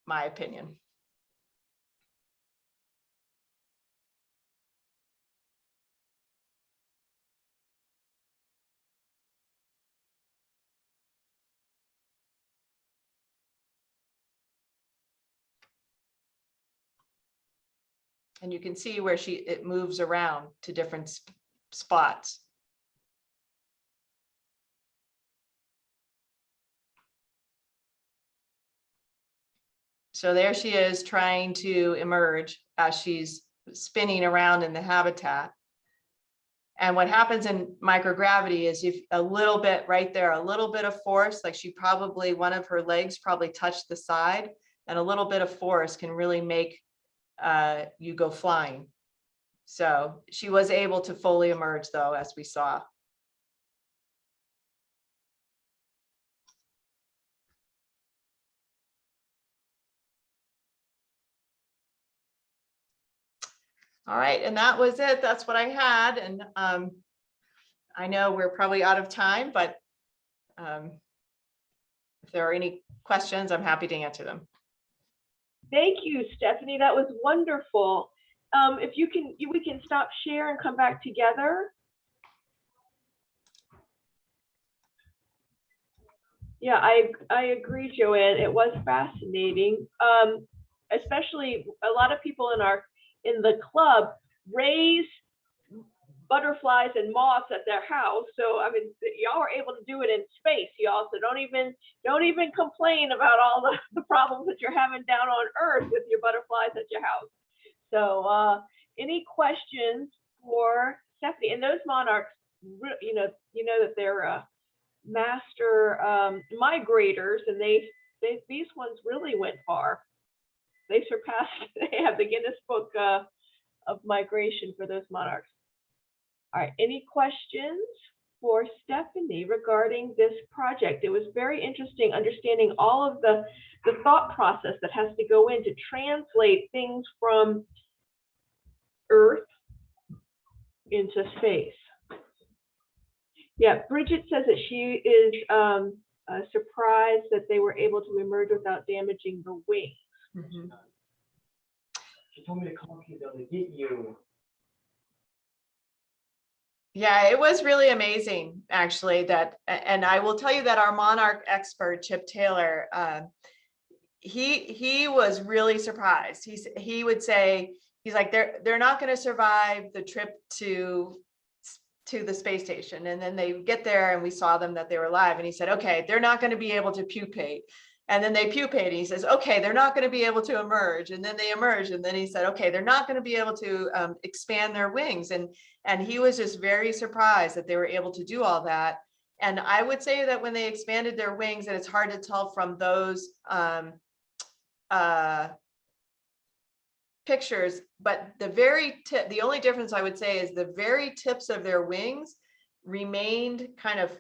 Speaker 2: my opinion. And you can see where it moves around to different spots. So there she is trying to emerge as she's spinning around in the habitat. And what happens in microgravity is if a little bit right there, a little bit of force, like she probably, one of her legs probably touched the side, and a little bit of force can really make you go flying. So she was able to fully emerge though, as we saw. All right, and that was it. That's what I had. And I know we're probably out of time, but if there are any questions, I'm happy to answer them.
Speaker 1: Thank you, Stefanie. That was wonderful. If you can, we can stop share and come back together. Yeah, I agree, Joanne. It was fascinating. Especially a lot of people in the club raise butterflies and moths at their house. So I mean, y'all are able to do it in space, y'all. So don't even complain about all the problems that you're having down on Earth with your butterflies at your house. So any questions for Stefanie? And those monarchs, you know that they're master migrators, and these ones really went far. They surpassed. They have the Guinness Book of migration for those monarchs. All right, any questions for Stefanie regarding this project? It was very interesting understanding all of the thought process that has to go in to translate things from Earth into space. Yeah, Bridget says that she is surprised that they were able to emerge without damaging the wings.
Speaker 2: Mm-hmm.
Speaker 3: She told me to call you though to get you.
Speaker 2: Yeah, it was really amazing, actually, that, and I will tell you that our monarch expert, Chip Taylor, he was really surprised. He would say, he's like, they're not going to survive the trip to the space station. And then they get there and we saw them that they were alive. And he said, okay, they're not going to be able to pupate. And then they pupate. And he says, okay, they're not going to be able to emerge. And then they emerge. And then he said, okay, they're not going to be able to expand their wings. And he was just very surprised that they were able to do all that. And I would say that when they expanded their wings, and it's hard to tell from those pictures, but the only difference I would say is the very tips of their wings remained kind of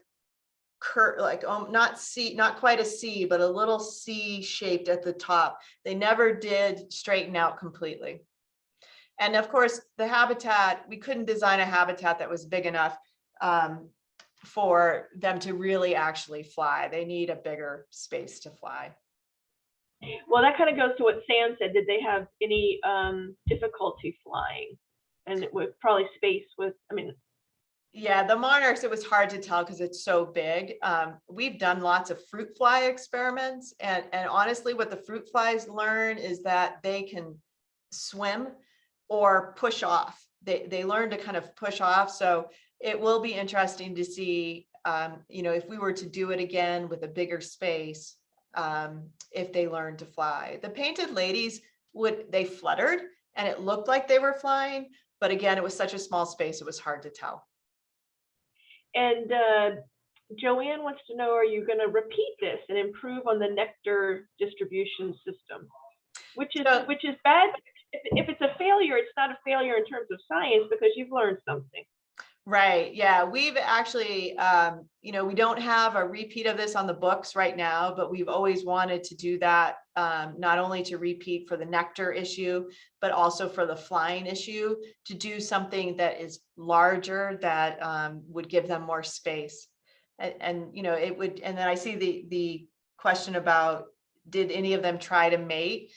Speaker 2: like not quite a C, but a little C shaped at the top. They never did straighten out completely. And of course, the habitat, we couldn't design a habitat that was big enough for them to really actually fly. They need a bigger space to fly.
Speaker 1: Well, that kind of goes to what Sam said. Did they have any difficulty flying? And it was probably space was, I mean.
Speaker 2: Yeah, the monarchs, it was hard to tell because it's so big. We've done lots of fruit fly experiments, and honestly, what the fruit flies learn is that they can swim or push off. They learn to kind of push off. So it will be interesting to see, if we were to do it again with a bigger space, if they learn to fly. The painted ladies they fluttered and it looked like they were flying, but again, it was such a small space, it was hard to tell.
Speaker 1: And Joanne wants to know, are you going to repeat this and improve on the nectar distribution system? Which is bad. If it's a failure, it's not a failure in terms of science because you've learned something.
Speaker 2: Right. Yeah, we've actually, we don't have a repeat of this on the books right now, but we've always wanted to do that, not only to repeat for the nectar issue, but also for the flying issue, to do something that is larger, that would give them more space. And it would, and then I see the question about, did any of them try to mate?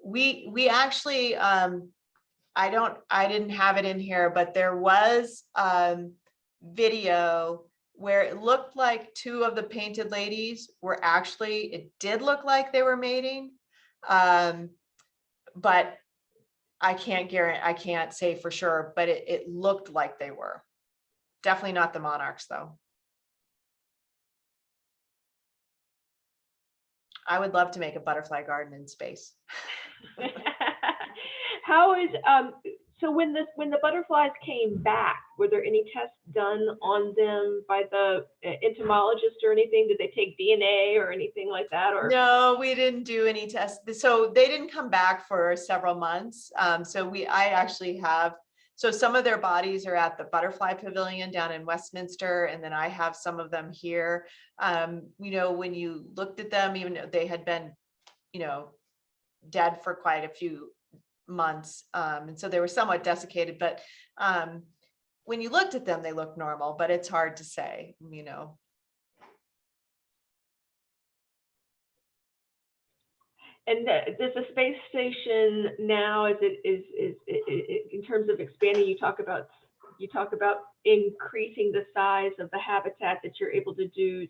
Speaker 2: We actually, I didn't have it in here, but there was video where it looked like two of the painted ladies were actually, it did look like they were mating. But I can't say for sure, but it looked like they were. Definitely not the monarchs though. I would love to make a butterfly garden in space.
Speaker 1: How is So when the butterflies came back, were there any tests done on them by the entomologist or anything? Did they take DNA or anything like that? Or
Speaker 2: No, we didn't do any tests. So they didn't come back for several months. I actually have, so some of their bodies are at the Butterfly Pavilion down in Westminster, and then I have some of them here. When you looked at them, even though they had been, dead for quite a few months, and so they were somewhat desiccated, but when you looked at them, they looked normal, but it's hard to say.
Speaker 1: And does the space station now, is in terms of expanding, you talk about increasing the size of the habitat that you're able to do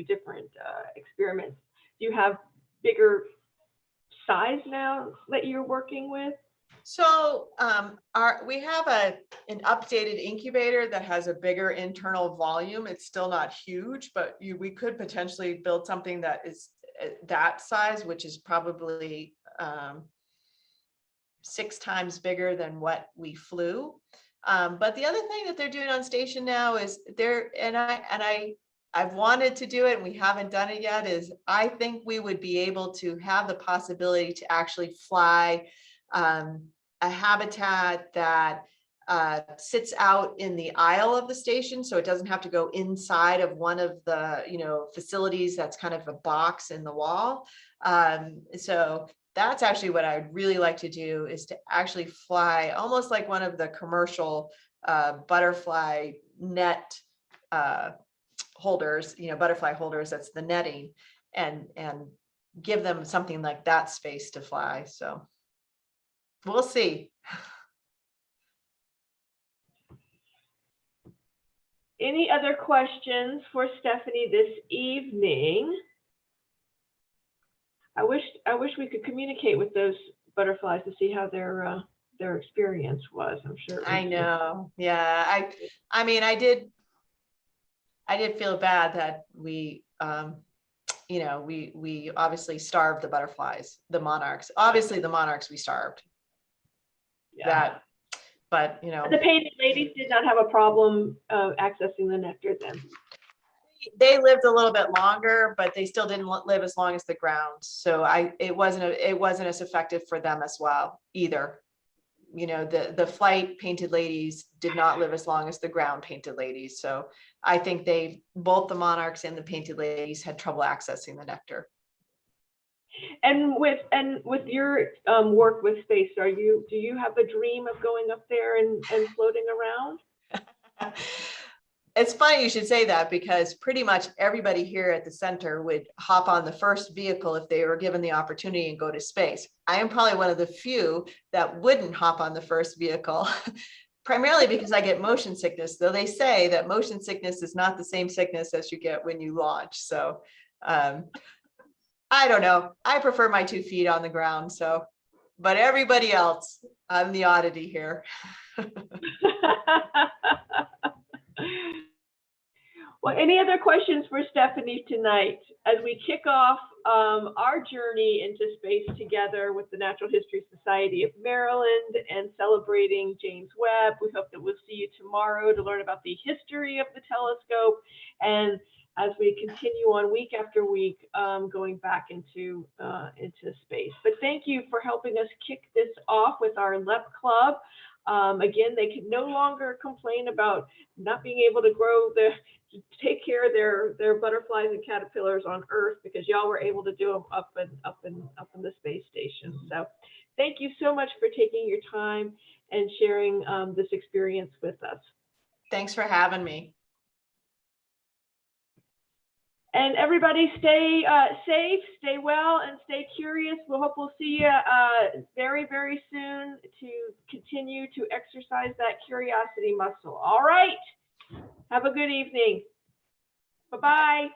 Speaker 1: different experiments. Do you have bigger size now that you're working with?
Speaker 2: So we have an updated incubator that has a bigger internal volume. It's still not huge, but we could potentially build something that is that size, which is probably 6 times bigger than what we flew. But the other thing that they're doing on station now is I've wanted to do it and we haven't done it yet, is I think we would be able to have the possibility to actually fly a habitat that sits out in the aisle of the station, so it doesn't have to go inside of one of the facilities that's kind of a box in the wall. So that's actually what I'd really like to do, is to actually fly almost like one of the commercial butterfly net holders, butterfly holders, that's the netting, and give them something like that space to fly. So we'll see.
Speaker 1: Any other questions for Stefanie this evening? I wish we could communicate with those butterflies to see how their experience was. I'm sure.
Speaker 2: I know. Yeah. I mean, I did feel bad that we we obviously starved the butterflies, the monarchs. Obviously the monarchs we starved.
Speaker 1: Yeah.
Speaker 2: But
Speaker 1: the painted ladies did not have a problem accessing the nectar then.
Speaker 2: They lived a little bit longer, but they still didn't live as long as the ground. So it wasn't as effective for them as well either. The flight painted ladies did not live as long as the ground painted ladies. So I think both the monarchs and the painted ladies had trouble accessing the nectar.
Speaker 1: And with your work with space, do you have a dream of going up there and floating around?
Speaker 2: It's funny you should say that, because pretty much everybody here at the center would hop on the first vehicle if they were given the opportunity and go to space. I am probably one of the few that wouldn't hop on the first vehicle, primarily because I get motion sickness, though they say that motion sickness is not the same sickness as you get when you launch. So I don't know. I prefer my 2 feet on the ground. So, but everybody else, I'm the oddity here.
Speaker 1: Well, any other questions for Stefanie tonight as we kick off our journey into space together with the Natural History Society of Maryland and celebrating James Webb? We hope that we'll see you tomorrow to learn about the history of the telescope, and as we continue on week after week, going back into space. But thank you for helping us kick this off with our LEP Club. Again, they can no longer complain about not being able to take care of their butterflies and caterpillars on Earth, because y'all were able to do them up in the space station. So thank you so much for taking your time and sharing this experience with us.
Speaker 2: Thanks for having me.
Speaker 1: And everybody stay safe, stay well, and stay curious. We'll see you very, very soon to continue to exercise that curiosity muscle. All right. Have a good evening. Bye-bye.